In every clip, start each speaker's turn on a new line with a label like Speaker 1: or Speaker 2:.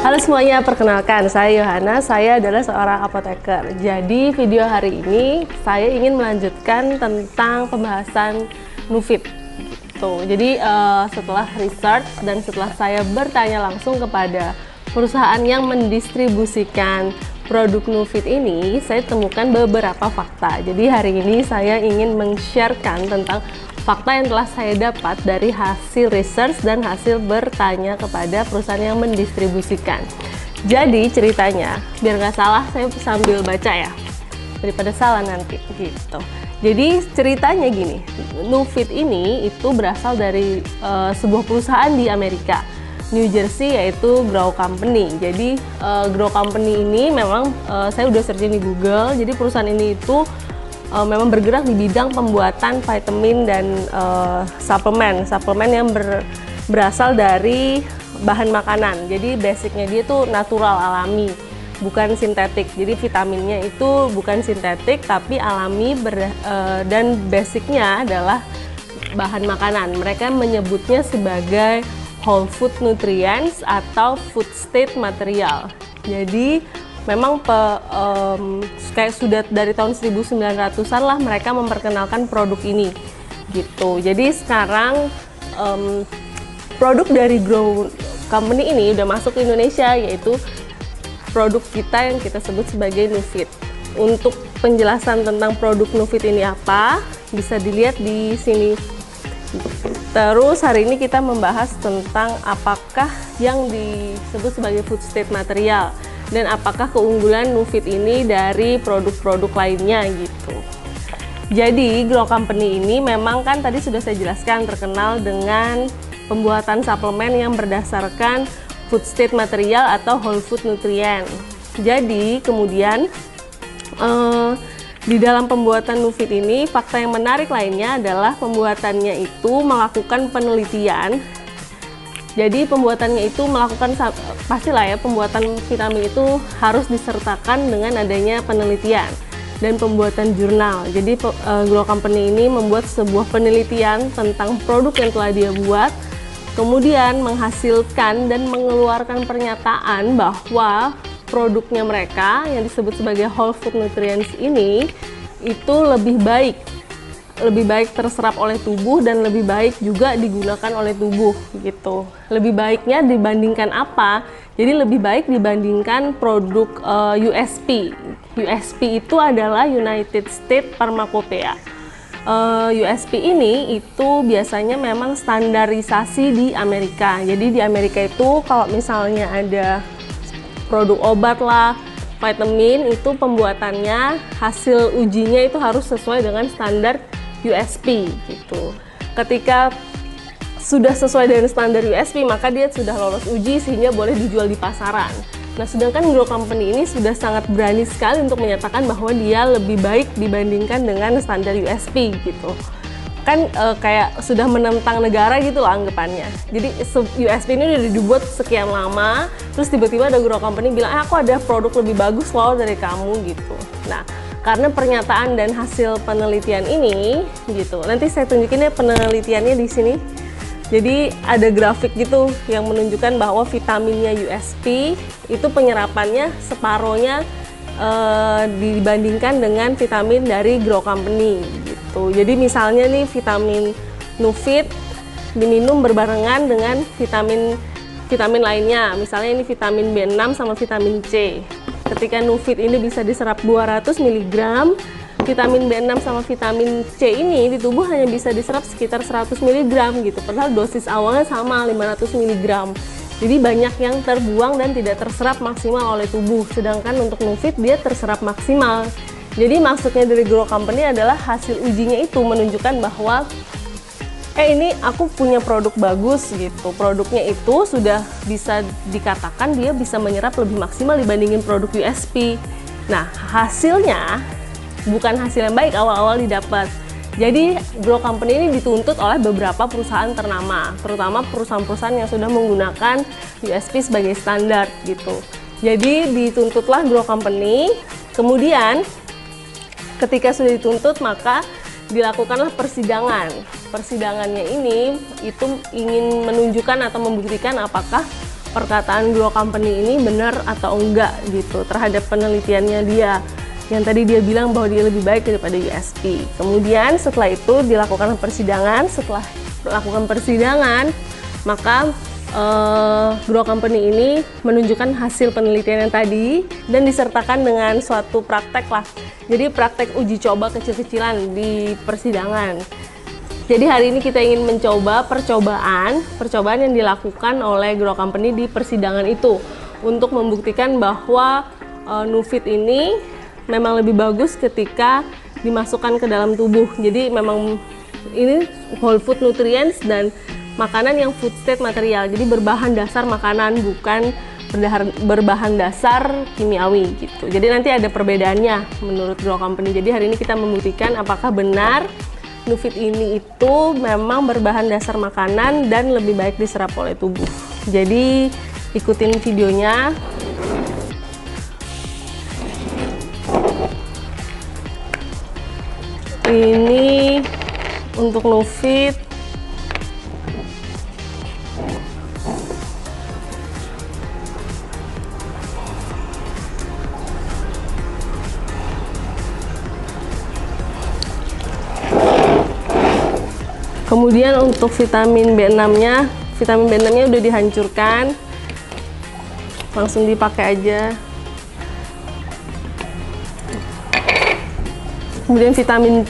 Speaker 1: Halo semuanya, perkenalkan saya Yohana, saya adalah seorang apoteker. Jadi video hari ini saya ingin melanjutkan tentang pembahasan Nufit. Gitu. Jadi setelah research dan setelah saya bertanya langsung kepada perusahaan yang mendistribusikan produk Nufit ini, saya temukan beberapa fakta. Jadi hari ini saya ingin men-sharekan tentang fakta yang telah saya dapat dari hasil research dan hasil bertanya kepada perusahaan yang mendistribusikan. Jadi ceritanya, biar nggak salah saya sambil baca ya, daripada salah nanti gitu. Jadi ceritanya gini, Nufit ini itu berasal dari sebuah perusahaan di Amerika, New Jersey, yaitu Grow Company. Jadi Grow Company ini memang saya udah searching di Google. Jadi perusahaan ini itu memang bergerak di bidang pembuatan vitamin dan suplemen yang berasal dari bahan makanan. Jadi basicnya dia tuh natural, alami, bukan sintetik. Jadi vitaminnya itu bukan sintetik tapi alami dan basicnya adalah bahan makanan. Mereka menyebutnya sebagai whole food nutrients atau food state material. Jadi memang kayak sudah dari tahun 1900-an lah mereka memperkenalkan produk ini gitu. Jadi sekarang produk dari Grow Company ini udah masuk ke Indonesia, yaitu produk kita yang kita sebut sebagai Nufit. Untuk penjelasan tentang produk Nufit ini apa bisa dilihat di sini. Terus hari ini kita membahas tentang apakah yang disebut sebagai food state material dan apakah keunggulan Nufit ini dari produk-produk lainnya gitu. Jadi Grow Company ini memang kan tadi sudah saya jelaskan terkenal dengan pembuatan suplemen yang berdasarkan food state material atau whole food nutrient. Jadi kemudian di dalam pembuatan Nufit ini fakta yang menarik lainnya adalah pembuatannya itu melakukan penelitian. Jadi pembuatannya itu melakukan, pastilah ya, pembuatan vitamin itu harus disertakan dengan adanya penelitian dan pembuatan jurnal. Jadi Grow Company ini membuat sebuah penelitian tentang produk yang telah dia buat, kemudian menghasilkan dan mengeluarkan pernyataan bahwa produknya mereka yang disebut sebagai whole food nutrients ini itu lebih baik terserap oleh tubuh dan lebih baik juga digunakan oleh tubuh gitu. Lebih baiknya dibandingkan apa? Jadi lebih baik dibandingkan produk USP. USP itu adalah United States Pharmacopoeia. USP ini itu biasanya memang standarisasi di Amerika. Jadi di Amerika itu kalau misalnya ada produk obat lah, vitamin, itu pembuatannya, hasil ujinya itu harus sesuai dengan standar USP gitu. Ketika sudah sesuai dengan standar USP, maka dia sudah lolos uji sehingga boleh dijual di pasaran. Nah, sedangkan Grow Company ini sudah sangat berani sekali untuk menyatakan bahwa dia lebih baik dibandingkan dengan standar USP gitu. Kan kayak sudah menentang negara gitu lah anggapannya. Jadi USP ini udah dibuat sekian lama, terus tiba-tiba ada Grow Company bilang, aku ada produk lebih bagus loh dari kamu gitu. Nah, karena pernyataan dan hasil penelitian ini gitu. Nanti saya tunjukin ya penelitiannya di sini. Jadi ada grafik gitu yang menunjukkan bahwa vitaminnya USP itu penyerapannya separohnya dibandingkan dengan vitamin dari Grow Company gitu. Jadi misalnya nih vitamin Nufit diminum berbarengan dengan vitamin lainnya. Misalnya ini vitamin B6 sama vitamin C. Ketika Nufit ini bisa diserap 200 mg, vitamin B6 sama vitamin C ini di tubuh hanya bisa diserap sekitar 100 mg gitu. Padahal dosis awalnya sama 500 mg. Jadi banyak yang terbuang dan tidak terserap maksimal oleh tubuh. Sedangkan untuk Nufit dia terserap maksimal. Jadi maksudnya dari Grow Company adalah hasil ujinya itu menunjukkan bahwa ini aku punya produk bagus gitu. Produknya itu sudah bisa dikatakan dia bisa menyerap lebih maksimal dibandingin produk USP. Nah, hasilnya bukan hasil yang baik awal-awal didapat. Jadi Grow Company ini dituntut oleh beberapa perusahaan ternama, terutama perusahaan-perusahaan yang sudah menggunakan USP sebagai standar gitu. Jadi dituntutlah Grow Company. Kemudian ketika sudah dituntut maka dilakukanlah persidangan. Persidangannya ini itu ingin menunjukkan atau membuktikan apakah perkataan Grow Company ini benar atau enggak gitu terhadap penelitiannya dia. Yang tadi dia bilang bahwa dia lebih baik daripada USP. Kemudian setelah itu dilakukan persidangan. Setelah melakukan persidangan, maka Grow Company ini menunjukkan hasil penelitian yang tadi dan disertakan dengan suatu praktek lah. Jadi praktek uji coba kecil-kecilan di persidangan. Jadi hari ini kita ingin mencoba percobaan yang dilakukan oleh Grow Company di persidangan itu untuk membuktikan bahwa Nufit ini memang lebih bagus ketika dimasukkan ke dalam tubuh. Jadi memang ini whole food nutrients dan makanan yang food state material, jadi berbahan dasar makanan, bukan berbahan dasar kimiawi gitu. Jadi nanti ada perbedaannya menurut Grow Company. Jadi hari ini kita membuktikan apakah benar Nufit ini itu memang berbahan dasar makanan dan lebih baik diserap oleh tubuh. Jadi ikutin videonya. Ini untuk Nufit. Kemudian untuk vitamin B6-nya, vitamin B6-nya udah dihancurkan. Langsung dipakai aja. Kemudian vitamin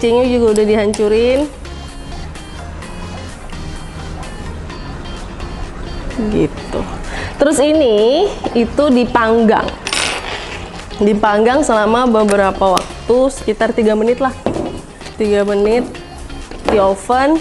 Speaker 1: C-nya juga udah dihancurin. Gitu. Terus ini itu dipanggang. Dipanggang selama beberapa waktu, sekitar 3 menit lah. 3 menit di oven.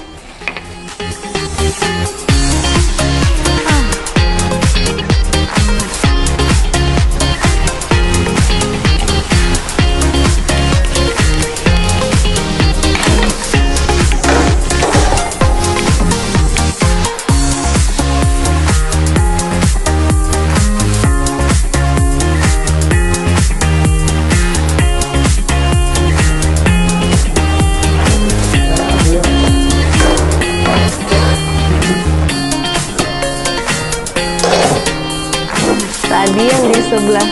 Speaker 1: Tadi yang di sebelah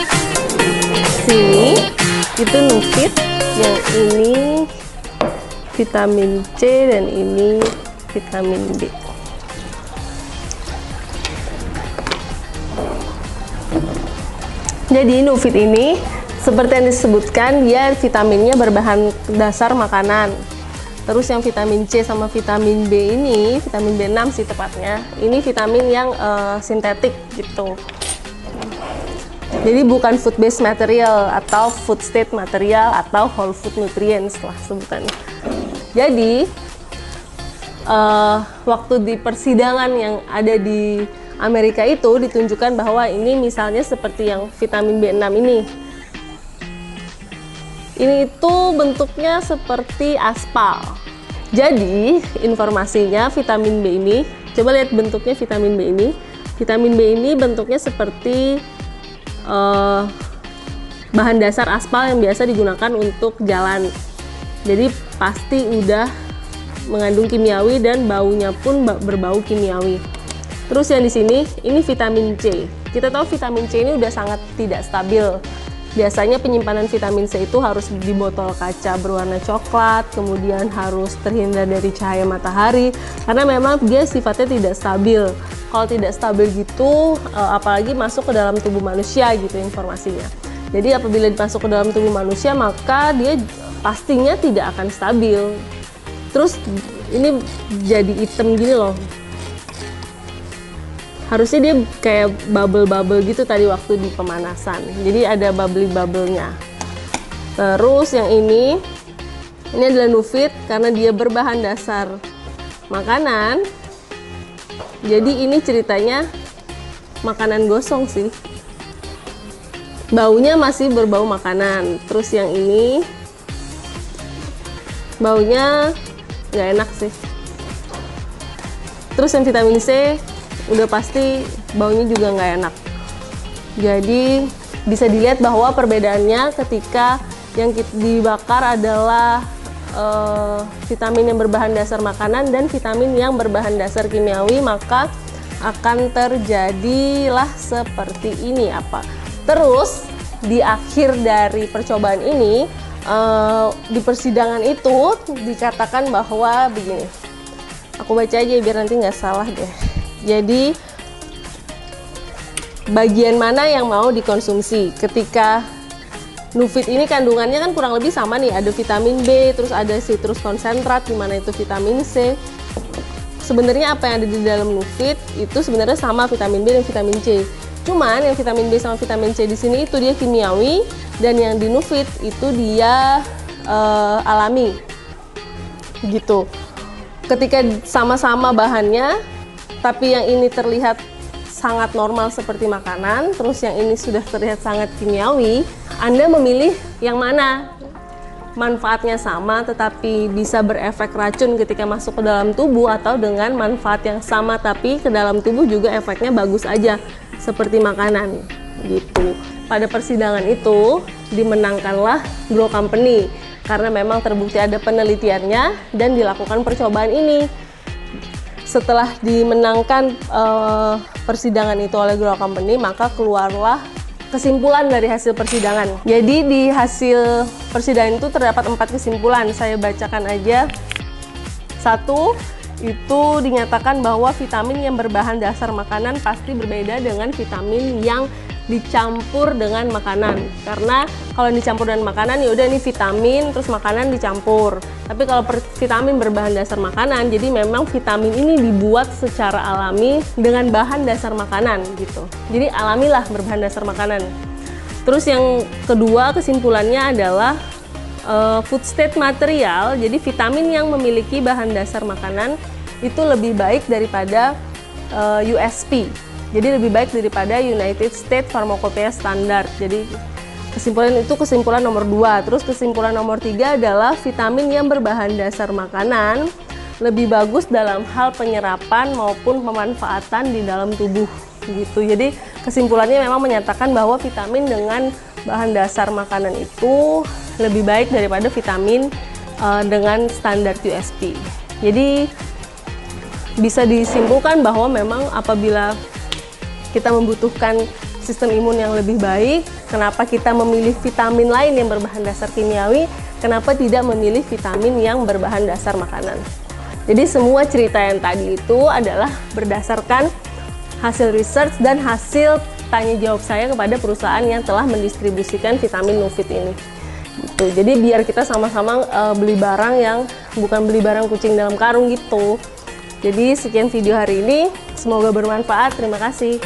Speaker 1: sini itu Nufit, yang ini vitamin C dan ini vitamin B. Jadi Nufit ini seperti yang disebutkan, dia vitaminnya berbahan dasar makanan. Terus yang vitamin C sama vitamin B ini, vitamin B6 sih tepatnya, ini vitamin yang sintetik gitu. Jadi bukan food based material atau food state material atau whole food nutrients lah sebutannya. Jadi waktu di persidangan yang ada di Amerika itu ditunjukkan bahwa ini misalnya seperti yang vitamin B6 ini. Ini itu bentuknya seperti aspal. Jadi informasinya vitamin B ini, coba lihat bentuknya vitamin B ini. Vitamin B ini bentuknya seperti bahan dasar aspal yang biasa digunakan untuk jalan. Jadi pasti udah mengandung kimiawi dan baunya pun berbau kimiawi. Terus yang di sini ini vitamin C. Kita tahu vitamin C ini udah sangat tidak stabil. Biasanya penyimpanan vitamin C itu harus di botol kaca berwarna coklat, kemudian harus terhindar dari cahaya matahari karena memang dia sifatnya tidak stabil. Kalau tidak stabil gitu, apalagi masuk ke dalam tubuh manusia gitu informasinya. Jadi apabila masuk ke dalam tubuh manusia, maka dia pastinya tidak akan stabil. Terus ini jadi hitam gini loh. Harusnya dia kayak bubble-bubble gitu tadi waktu di pemanasan. Jadi ada bubbly-bubble-nya. Terus yang ini adalah Nufit karena dia berbahan dasar makanan. Jadi ini ceritanya makanan gosong sih. Baunya masih berbau makanan. Terus yang ini baunya nggak enak sih. Terus yang vitamin C udah pasti baunya juga nggak enak. Jadi bisa dilihat bahwa perbedaannya ketika yang dibakar adalah vitamin yang berbahan dasar makanan dan vitamin yang berbahan dasar kimiawi, maka akan terjadilah seperti ini apa. Terus di akhir dari percobaan ini, di persidangan itu dikatakan bahwa begini, aku baca aja biar nanti nggak salah deh. Jadi bagian mana yang mau dikonsumsi ketika Nufit ini kandungannya kan kurang lebih sama nih, ada vitamin B, terus ada citrus konsentrat, di mana itu vitamin C. Sebenarnya apa yang ada di dalam Nufit itu sebenarnya sama vitamin B dan vitamin C. Cuman yang vitamin B sama vitamin C di sini itu dia kimiawi, dan yang di Nufit itu dia alami. Gitu. Ketika sama-sama bahannya, tapi yang ini terlihat sangat normal seperti makanan, terus yang ini sudah terlihat sangat kimiawi, Anda memilih yang mana? Manfaatnya sama tetapi bisa berefek racun ketika masuk ke dalam tubuh, atau dengan manfaat yang sama tapi ke dalam tubuh juga efeknya bagus aja seperti makanan gitu. Pada persidangan itu dimenangkanlah Grow Company karena memang terbukti ada penelitiannya dan dilakukan percobaan ini. Setelah dimenangkan persidangan itu oleh Grow Company, maka keluarlah kesimpulan dari hasil persidangan. Jadi di hasil persidangan itu terdapat 4 kesimpulan. Saya bacakan aja. 1, itu dinyatakan bahwa vitamin yang berbahan dasar makanan pasti berbeda dengan vitamin yang dicampur dengan makanan. Karena kalau dicampur dengan makanan ya udah ini vitamin terus makanan dicampur. Tapi kalau vitamin berbahan dasar makanan, jadi memang vitamin ini dibuat secara alami dengan bahan dasar makanan gitu. Jadi alamilah berbahan dasar makanan. Terus yang kedua kesimpulannya adalah food state material. Jadi vitamin yang memiliki bahan dasar makanan itu lebih baik daripada USP. Jadi lebih baik daripada United States Pharmacopoeia Standard. Jadi kesimpulan nomor 2. Terus kesimpulan nomor 3 adalah vitamin yang berbahan dasar makanan lebih bagus dalam hal penyerapan maupun pemanfaatan di dalam tubuh gitu. Jadi kesimpulannya memang menyatakan bahwa vitamin dengan bahan dasar makanan itu lebih baik daripada vitamin dengan standar USP. Jadi bisa disimpulkan bahwa memang apabila kita membutuhkan sistem imun yang lebih baik, kenapa kita memilih vitamin lain yang berbahan dasar kimiawi, kenapa tidak memilih vitamin yang berbahan dasar makanan. Jadi semua cerita yang tadi itu adalah berdasarkan hasil research dan hasil tanya jawab saya kepada perusahaan yang telah mendistribusikan vitamin Nufit ini. Gitu. Jadi biar kita sama-sama beli barang yang bukan beli barang kucing dalam karung gitu. Jadi sekian video hari ini, semoga bermanfaat. Terima kasih.